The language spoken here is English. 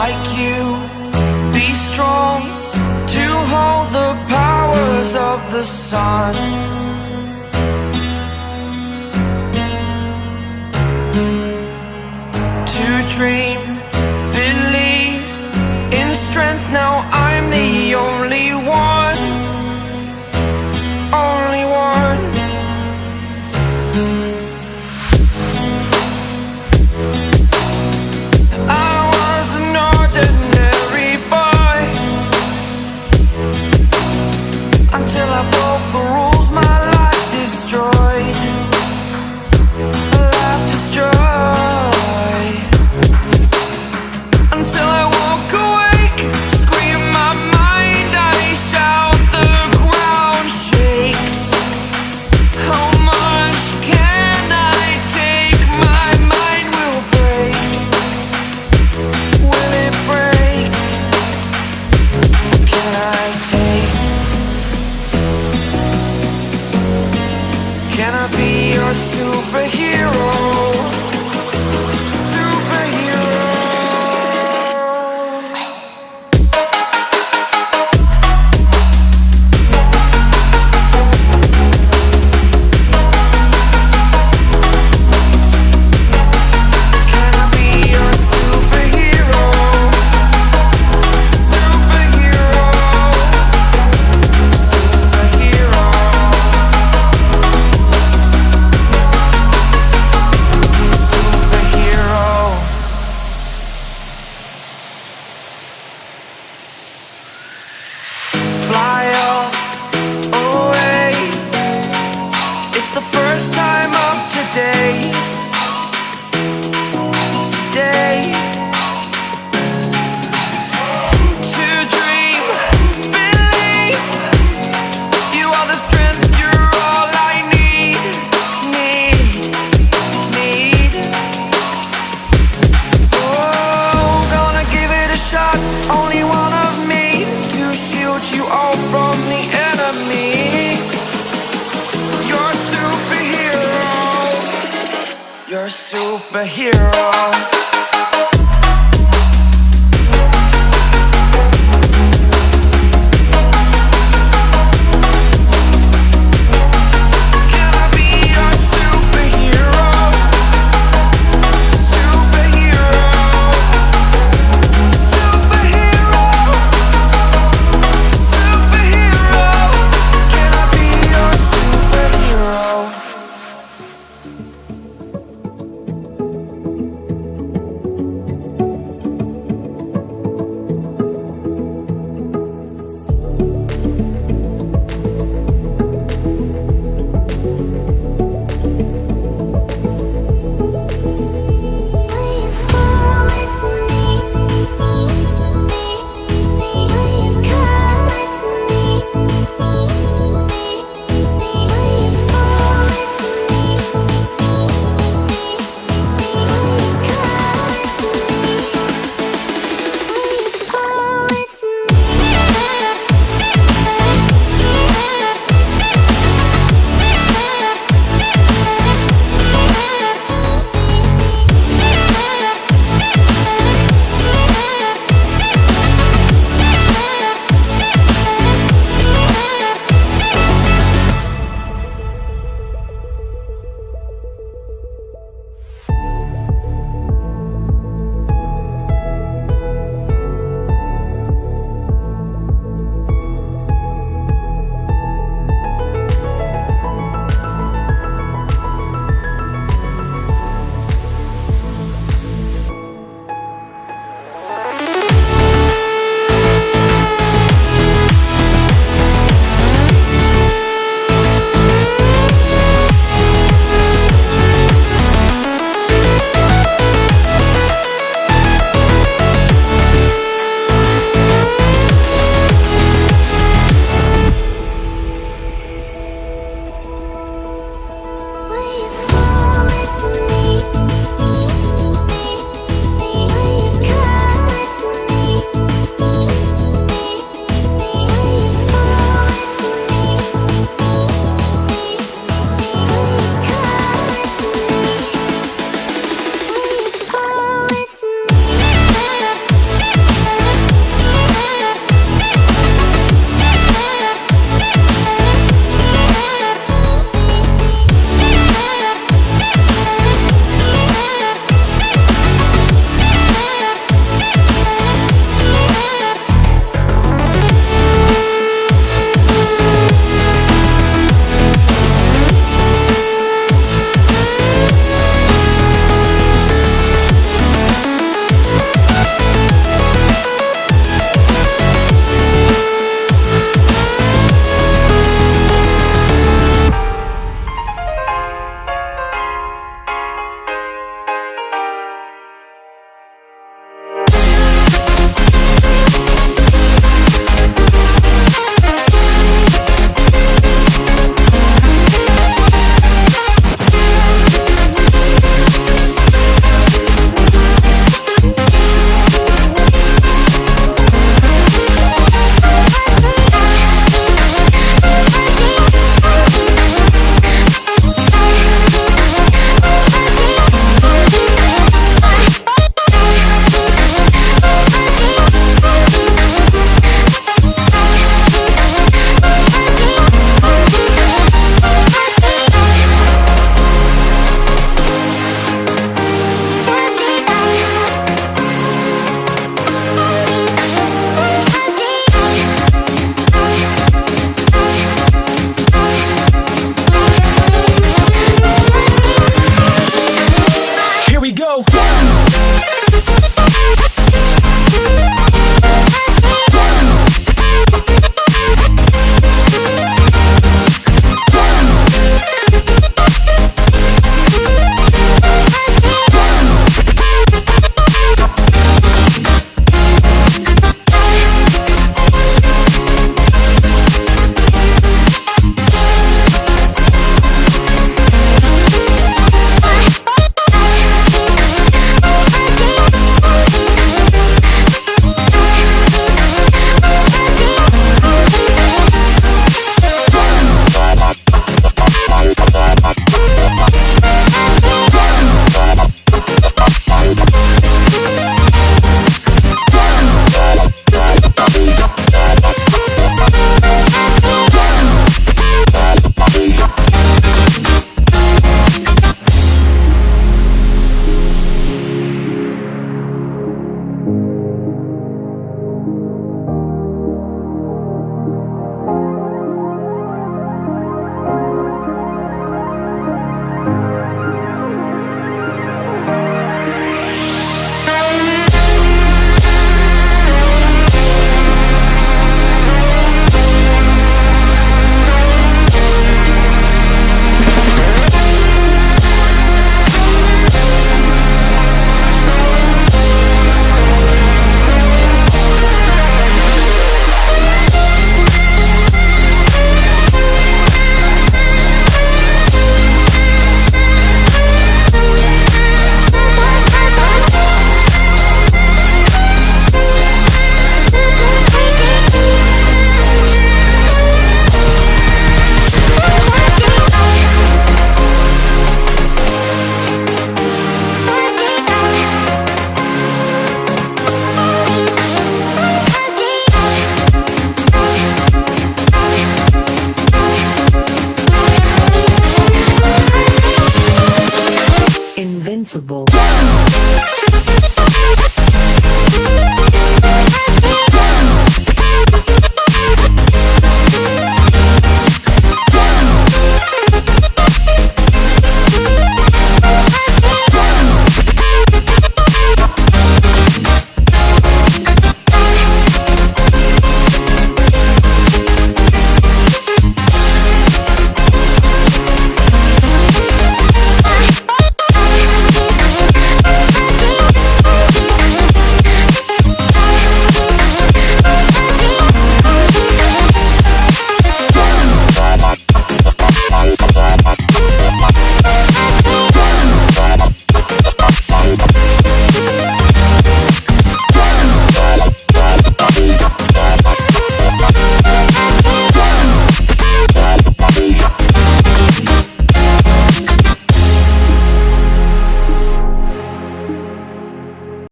like you, be strong to hold the powers of the sun. To dream, believe in strength, now I'm the only one, only one. I was an ordinary boy until I broke the rules, my life destroyed, a life destroyed. Until I woke awake, scream my mind, I shout, the ground shakes. How much can I take? My mind will break. Will it break? Can I take? Can I be your superhero? Fly away. It's the first time of today. Today. To dream, believe. You are the strength, you're all I need. Need. Oh, gonna give it a shot. Only one of me to shield you all from the enemy. You're a superhero. You're a superhero.